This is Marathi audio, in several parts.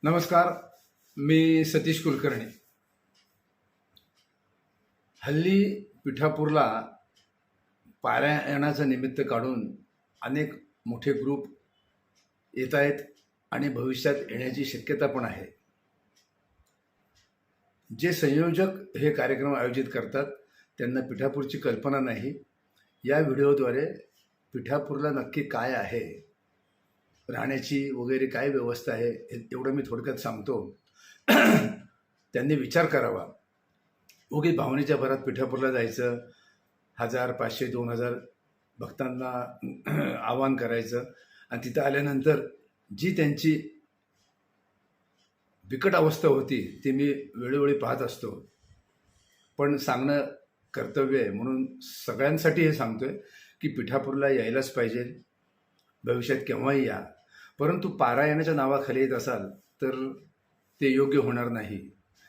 नमस्कार. मी सतीश कुलकर्णी. हल्ली पिठापूरला पारायणाचं निमित्त काढून अनेक मोठे ग्रुप येत आहेत आणि भविष्यात येण्याची शक्यता पण आहे. जे संयोजक हे कार्यक्रम आयोजित करतात त्यांना पिठापूरची कल्पना नाही. या व्हिडिओद्वारे पिठापूरला नक्की काय आहे, राहण्याची वगैरे काय व्यवस्था आहे, एवढं मी थोडक्यात सांगतो. त्यांनी विचार करावा. उगीच भावनेच्या भरात पिठापूरला जायचं, 1000, 500, 2000 भक्तांना आवाहन करायचं आणि तिथं आल्यानंतर जी त्यांची बिकट अवस्था होती ती मी वेळोवेळी पाहत असतो. पण सांगणं कर्तव्य आहे म्हणून सगळ्यांसाठी हे सांगतोय की पिठापूरला यायलाच पाहिजे. भविष्यात केव्हाही या. परंतु पारायणाच्या नावाखाली येत असाल तर ते योग्य होणार नाही.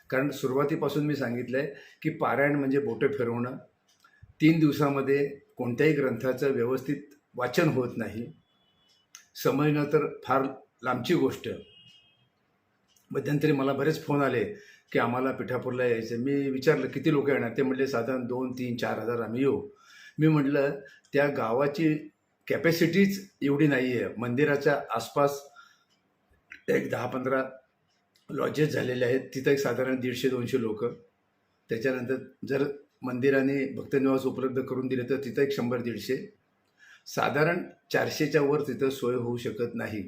कारण सुरुवातीपासून मी सांगितलं आहे की पारायण म्हणजे बोटं फिरवणं. 3 दिवसामध्ये कोणत्याही ग्रंथाचं व्यवस्थित वाचन होत नाही. समजणं तर फार लांबची गोष्ट. मध्यंतरी मला बरेच फोन आले की आम्हाला पिठापूरला यायचं. मी विचारलं किती लोक येणार. ते म्हटले साधारण 2, 3, 4 हजार आम्ही येऊ. मी म्हटलं त्या गावाची कॅपॅसिटीच एवढी नाही आहे. मंदिराच्या आसपास एक 10-15 लॉजेस झालेले आहेत. तिथं एक साधारण 150-200 लोक. त्याच्यानंतर जर मंदिराने भक्तनिवास उपलब्ध करून दिले तर तिथं एक 100-150. साधारण 400च्या वर तिथं सोय होऊ शकत नाही.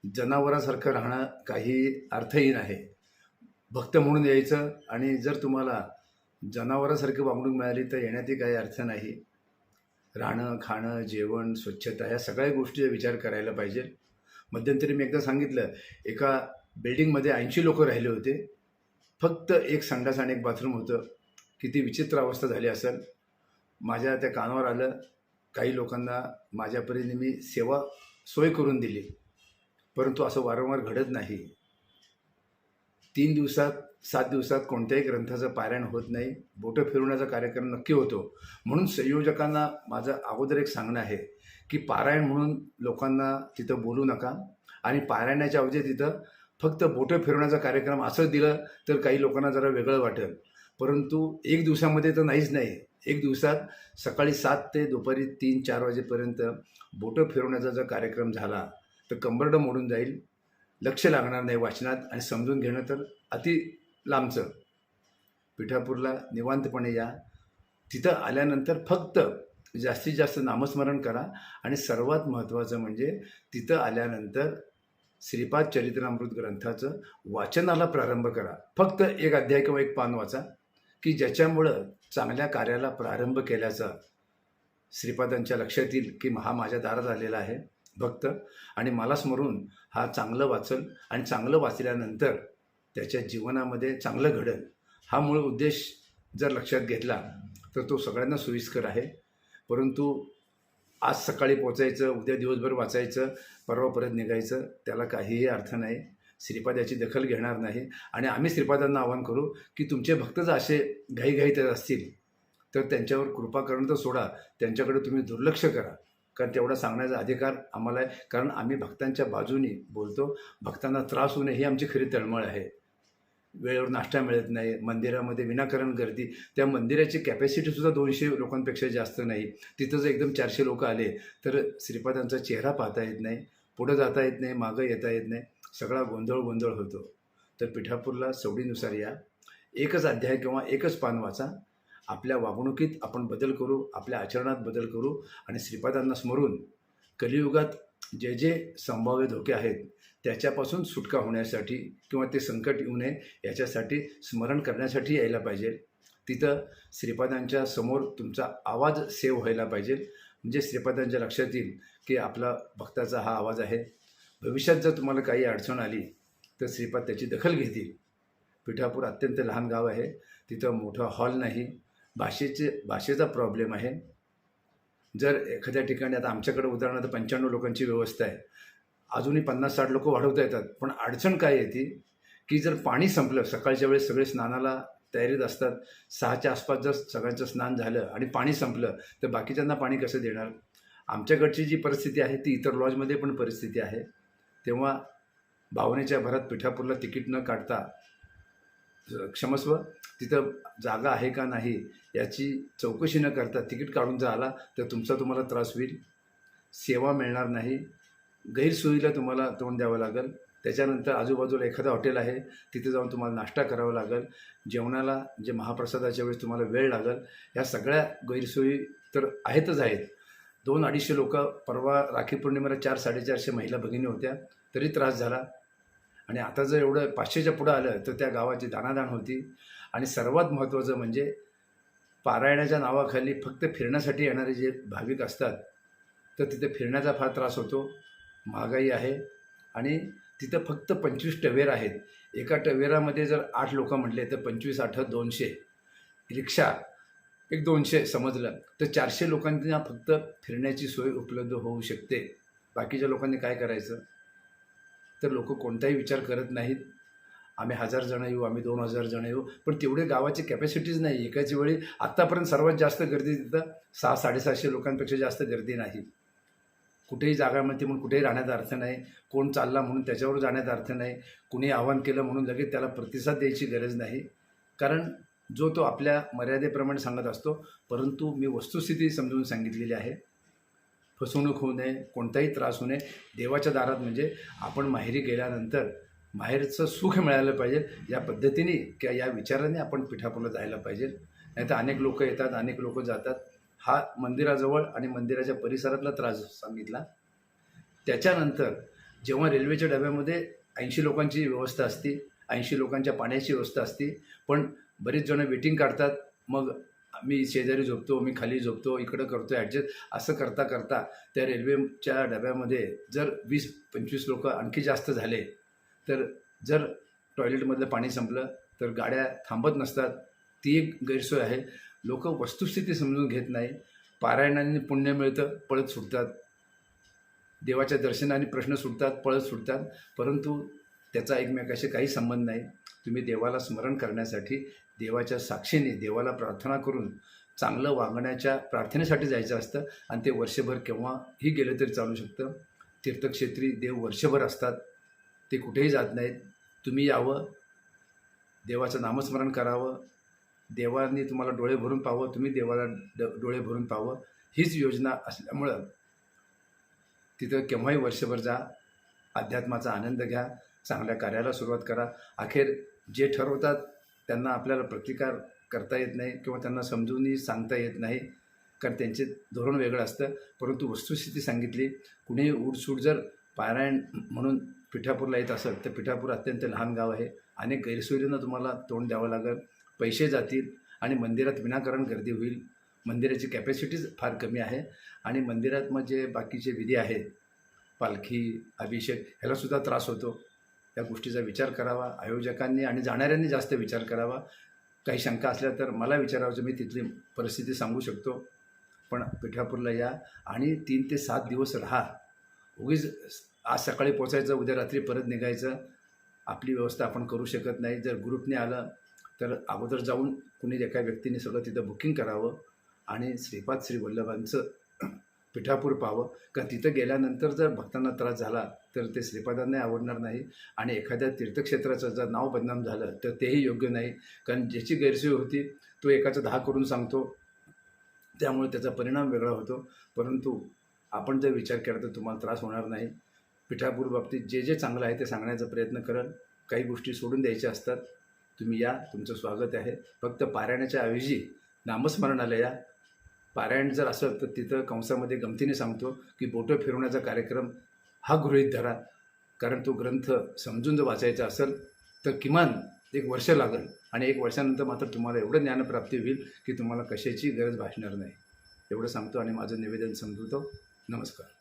जनावरासारखं राहणं काही अर्थहीन आहे. भक्त म्हणून यायचं आणि जर तुम्हाला जनावरासारखी वागणूक मिळाली तर येण्यातही काही अर्थ नाही. राहणं, खाणं, जेवण, स्वच्छता ह्या सगळ्या गोष्टीचा विचार करायला पाहिजे. मध्यंतरी मी एकदा सांगितलं, एका बिल्डिंगमध्ये 80 लोक राहिले होते. फक्त एक संडास आणि एक बाथरूम होतं. किती विचित्र अवस्था झाली असेल. माझ्या त्या कानावर आलं. काही लोकांना माझ्या परीने मी सेवा सोय करून दिली. परंतु असं वारंवार घडत नाही. 3 दिवसात 7 दिवसात कोणत्याही ग्रंथाचं पारायण होत नाही. बोटं फिरवण्याचा कार्यक्रम नक्की होतो. म्हणून संयोजकांना माझं अगोदर एक सांगणं आहे की पारायण म्हणून लोकांना तिथं बोलू नका आणि पारायणाच्या ऐवजी तिथं फक्त बोटं फिरवण्याचा कार्यक्रम असं दिलं तर काही लोकांना जरा वेगळं वाटेल. परंतु 1 दिवसामध्ये तर नाहीच नाही. 1 दिवसात सकाळी 7 ते दुपारी 3-4 वाजेपर्यंत बोटं फिरवण्याचा जर कार्यक्रम झाला तर कंबरडं मोडून जाईल. लक्ष लागणार नाही वाचनात आणि समजून घेणं तर अति लांबचं. पिठापूरला निवांतपणे या. तिथं आल्यानंतर फक्त जास्तीत जास्त नामस्मरण करा आणि सर्वात महत्त्वाचं म्हणजे तिथं आल्यानंतर श्रीपाद चरित्रामृत ग्रंथाचं वाचनाला प्रारंभ करा. फक्त एक अध्याय किंवा एक पान वाचा की ज्याच्यामुळं चांगल्या कार्याला प्रारंभ केल्याचा श्रीपादांच्या लक्षात येईल की हा माझ्या दारात आलेला आहे भक्त आणि मला स्मरून हा चांगलं वाचल आणि चांगलं वाचल्यानंतर त्याच्या जीवनामध्ये चांगलं घडेल. हा मूळ उद्देश जर लक्षात घेतला तर तो सगळ्यांना सोयीस्कर आहे. परंतु आज सकाळी पोचायचं, उद्या दिवसभर वाचायचं, परवा परत निघायचं, त्याला काहीही अर्थ नाही. श्रीपाद याची दखल घेणार नाही आणि आम्ही श्रीपादांना आवाहन करू की तुमचे भक्त जर असे घाईघाईत असतील तर त्यांच्यावर कृपा करणं तर सोडा, त्यांच्याकडे तुम्ही दुर्लक्ष करा. कारण तेवढा सांगण्याचा अधिकार आम्हाला आहे. कारण आम्ही भक्तांच्या बाजूनी बोलतो. भक्तांना त्रास होणे ही आमची खरी तळमळ आहे. वेळेवर नाश्ता मिळत नाही, मंदिरामध्ये विनाकारण गर्दी. त्या मंदिराची कॅपॅसिटीसुद्धा 200 लोकांपेक्षा जास्त नाही. तिथं जर एकदम 400 लोक आले तर श्रीपादांचा चेहरा पाहता येत नाही, पुढं जाता येत नाही, मागं येता येत नाही. सगळा गोंधळ होतो. तर पिठापूरला सवडीनुसार या. एकच अध्याय किंवा एकच पान वाचा. आपल्या वागणुकीत आपण बदल करू, आपल्या आचरणात बदल करू आणि श्रीपादांना स्मरून कलियुगात जे जे संभाव्य धोके आहेत त्याच्यापासून सुटका होण्यासाठी किंवा ते संकट येऊ नये याच्यासाठी स्मरण करण्यासाठी यायला पाहिजे. तिथं श्रीपादांच्या समोर तुमचा आवाज सेव्ह व्हायला पाहिजे. म्हणजे श्रीपादांच्या लक्षात येईल की आपला भक्ताचा हा आवाज आहे. भविष्यात जर तुम्हाला काही अडचण आली तर श्रीपाद त्याची दखल घेतील. पिठापूर अत्यंत लहान गाव आहे. तिथं मोठा हॉल नाही. भाषेचा प्रॉब्लेम आहे. जर एखाद्या ठिकाणी आता आमच्याकडे उदाहरणार्थ 95 लोकांची व्यवस्था आहे, अजूनही 50-60 लोक वाढवता येतात. पण अडचण काय येते की जर पाणी संपलं, सकाळच्या वेळेस सगळे स्नानाला तयारीत असतात, 6च्या आसपास जर सगळ्यांचं स्नान झालं आणि पाणी संपलं तर बाकीच्यांना पाणी कसं देणार. आमच्याकडची जी परिस्थिती आहे ती इतर लॉजमध्ये पण परिस्थिती आहे. तेव्हा भावनेच्या भरात पिठापूरला तिकीट न काढता क्षमस्व तिथं जागा आहे का नाही याची चौकशी न करता तिकीट काढून जर आला तर तुम्हाला त्रास होईल, सेवा मिळणार नाही, गैरसोयीला तुम्हाला तोंड द्यावं लागेल. त्याच्यानंतर आजूबाजूला एखादं हॉटेल आहे तिथे जाऊन तुम्हाला नाश्ता करावा लागेल, जेवणाला जे महाप्रसादाच्या वेळेस तुम्हाला वेळ लागेल. ह्या सगळ्या गैरसोयी तर आहेतच आहेत. 200-250 लोक परवा राखी पौर्णिमेला 400-450 महिला भगिनी होत्या तरी त्रास झाला. आणि आता जर एवढं 500च्या पुढं आलं तर त्या गावाची दाणादाण होती. आणि सर्वात महत्त्वाचं म्हणजे पारायणाच्या नावाखाली फक्त फिरण्यासाठी येणारे जे भाविक असतात तर तिथे फिरण्याचा फार त्रास होतो, महागाई आहे. आणि तिथं फक्त 25 टवेरा आहेत. एका टवेरामध्ये जर 8 लोक म्हटले तर 25 8 200, रिक्षा एक 200 समजलं तर 400 लोकांना फक्त फिरण्याची सोय उपलब्ध होऊ शकते. बाकीच्या लोकांनी काय करायचं? तर लोक कोणताही विचार करत नाहीत. आम्ही 1000 जण येऊ, आम्ही 2000 जण येऊ, पण तेवढे गावाची कॅपॅसिटीज नाही. एकाच वेळी आत्तापर्यंत सर्वात जास्त गर्दी तिथं 600-750 लोकांपेक्षा जास्त गर्दी नाही. कुठेही जागा मिळते म्हणून कुठेही राहण्याचा अर्थ नाही, कोण चालला म्हणून त्याच्यावर जाण्याचा अर्थ नाही, कुणी आवाहन केलं म्हणून लगेच त्याला प्रतिसाद द्यायची गरज नाही. कारण जो तो आपल्या मर्यादेप्रमाणे सांगत असतो. परंतु मी वस्तुस्थिती समजून सांगितलेली आहे. फसवणूक होऊ नये, कोणताही त्रास होऊ नये. देवाच्या दारात म्हणजे आपण माहेरी गेल्यानंतर माहेरचं सुख मिळालं पाहिजे या पद्धतीने किंवा या विचाराने आपण पिठापूरला जायला पाहिजे. नाहीतर अनेक लोक येतात, अनेक लोक जातात. हा मंदिराजवळ आणि मंदिराच्या परिसरातला त्रास सांगितला. त्याच्यानंतर जेव्हा रेल्वेच्या डब्यामध्ये 80 लोकांची व्यवस्था असते, 80 लोकांच्या पाण्याची व्यवस्था असते, पण बरेच जण वेटिंग काढतात. मग मी शेजारी झोपतो, मी खाली झोपतो, इकडं करतो ॲडजस्ट, असं करता करता त्या रेल्वेच्या डब्यामध्ये जर 20-25 लोक आणखी जास्त झाले तर जर टॉयलेटमधलं पाणी संपलं तर गाड्या थांबत नसतात. ती एक गैरसोय आहे. लोक वस्तुस्थिती समजून घेत नाही. पारायणाने पुण्य मिळतं, पळत सुटतात. देवाच्या दर्शनाने प्रश्न सुटतात, पळत सुटतात. परंतु त्याचा एकमेकाशी काही संबंध नाही. तुम्ही देवाला स्मरण करण्यासाठी देवाच्या साक्षीने देवाला प्रार्थना करून चांगलं वागण्याच्या प्रार्थनेसाठी जायचं असतं. आणि ते वर्षभर केव्हाही गेलं तरी चालू शकतं. तीर्थक्षेत्री देव वर्षभर असतात, ते कुठेही जात नाहीत. तुम्ही यावं, देवाचं नामस्मरण करावं, देवाने तुम्हाला डोळे भरून पाहावं, तुम्ही देवाला डोळे भरून पाहावं, हीच योजना असल्यामुळं तिथं केव्हाही वर्षभर जा, अध्यात्माचा आनंद घ्या, चांगल्या कार्याला सुरुवात करा. अखेर जे ठरवतात त्यांना आपल्याला प्रतिकार करता येत नाही किंवा त्यांना समजूनही सांगता येत नाही, कारण त्यांचे धोरण वेगळं असतं. परंतु वस्तुस्थिती सांगितली. कुणीही उठसूट जर पारायण म्हणून पिठापूरला येत असेल तर पिठापूर अत्यंत लहान गाव आहे. अनेक गैरसोयींना तुम्हाला तोंड द्यावं लागेल, पैसे जातील आणि मंदिरात विनाकारण गर्दी होईल. मंदिराची कॅपॅसिटीज फार कमी आहे. आणि मंदिरात मग जे बाकीचे विधी आहेत, पालखी, अभिषेक, ह्यालासुद्धा त्रास होतो. या गोष्टीचा विचार करावा आयोजकांनी आणि जाणाऱ्यांनी जास्त विचार करावा. काही शंका असल्या तर मला विचारावं, मी तिथली परिस्थिती सांगू शकतो. पण पिठापूरला या आणि 3 ते 7 दिवस राहा. उगीच आज सकाळी पोचायचं, उद्या रात्री परत निघायचं, आपली व्यवस्था आपण करू शकत नाही. जर ग्रुपने आलं तर अगोदर जाऊन कुणी एका व्यक्तीने सगळं तिथं बुकिंग करावं आणि श्रीपाद श्री वल्लभांचं पिठापूर पाहावं. कारण तिथं गेल्यानंतर जर भक्तांना त्रास झाला तर ते श्रीपादांना आवडणार नाही. आणि एखाद्या तीर्थक्षेत्राचं जर नाव बदनाम झालं तर तेही योग्य नाही. कारण ज्याची गैरसोय होती तो एकाचं 10 करून सांगतो, त्यामुळे त्याचा परिणाम वेगळा होतो. परंतु आपण जर विचार केला तर तुम्हाला त्रास होणार नाही. पिठापूर बाबतीत जे जे चांगलं आहे ते सांगण्याचा प्रयत्न कराल. काही गोष्टी सोडून द्यायच्या असतात. तुम्ही या, तुमचं स्वागत आहे. फक्त पारायणाच्या ऐवजी नामस्मरणाला या. पारायण जर असं तर तिथं कंसामध्ये गमतीने सांगतो की बोटं फिरवण्याचा कार्यक्रम हा गृहीत धरा. कारण तो ग्रंथ समजून जर वाचायचा असेल तर किमान 1 वर्ष लागेल. आणि 1 वर्षानंतर मात्र तुम्हाला एवढं ज्ञानप्राप्ती होईल की तुम्हाला कशाची गरज भासणार नाही. एवढं सांगतो आणि माझं निवेदन संपवतो. नमस्कार.